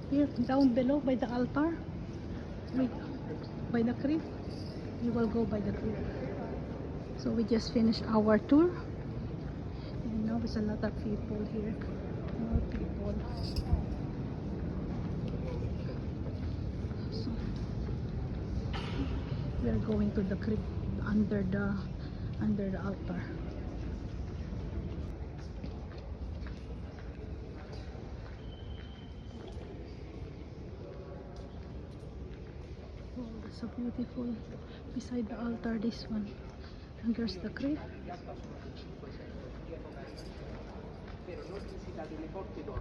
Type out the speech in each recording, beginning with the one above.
Here, down below by the altar. Wait, by the crypt. We will go by the crypt. So we just finished our tour. And now there's a lot of people here. More people. So we are going to the crypt under the altar. Oh, that's so beautiful. Beside the altar, this one. And there's the crypt.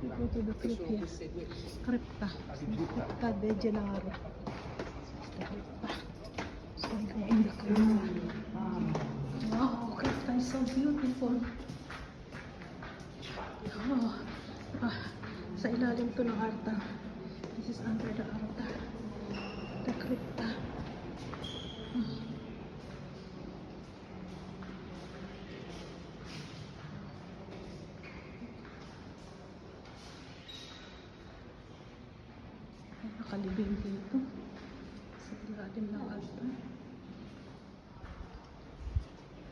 We go to the crypt here. Crypta. Crypta de Gennaro. Crypta. So we go in the crypt. Wow, crypta is so beautiful. Oh, sa ilalim to ng altar. This is under the altar. The crypta. Nakalibing dito sa ilalim ng altar.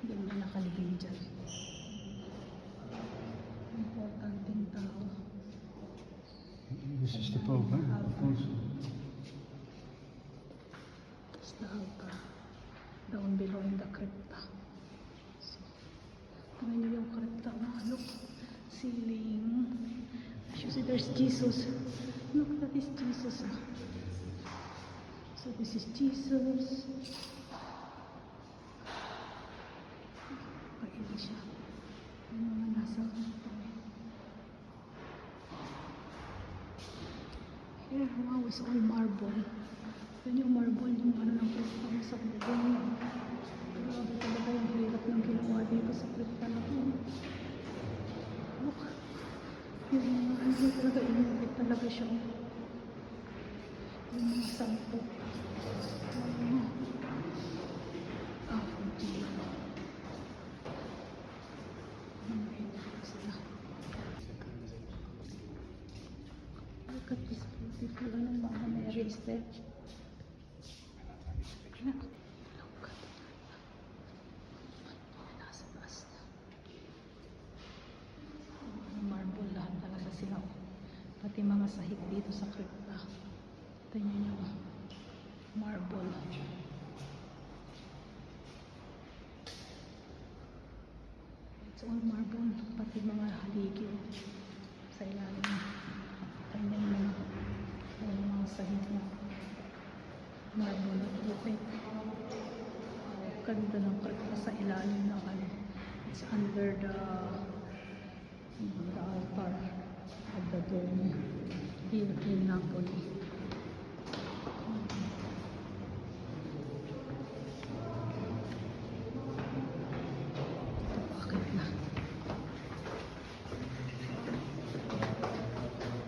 Hindi na nakalibing dyan. Importanteng tao. This is the Pope, huh? Alfonso. It's the altar. Down below in the crypta. So, tingnan nyo yung crypta. Oh, look. Ceiling. As you see, there's Jesus. Look, that is Jesus. So this is Jesus. Kainin siya. Yung mga nasa kanto. Here, wow, it's all marble. Yan yung marble, yung ano ng crypta sa ulo. Grabe talaga yung hirap ng ginawa dito sa crypta na ito. Look. Yung mga ano talaga, inukit talaga siya. Yung mga santo. Look at this beautiful. Anong mga Mary is there? Look. Nasa taas na. Marble lahat talaga sila. Pati mga sahig dito sa crypta. Tingnan nyo. Marble. It's all marble. Pati mga haligi sa ilalim. Tingnan nyo. Yung mga sahig na marble. Lupit. Ganda ng crypta sa ilalim ng ano. It's under the altar of the dome here in Napoli. Bakit na?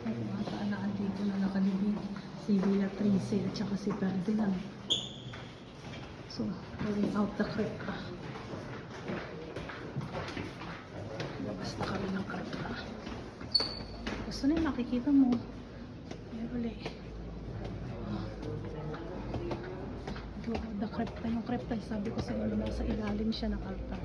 At mga taanaan dito na nakalibing si Beatrice at saka si Ferdinand. So, going out the crypta. Labas na kami ng crypta. Gusto na yung makikita mo. Ayan ulit. The crypta. Yung crypta, sabi ko sa inyo, nasa ilalim siya ng altar.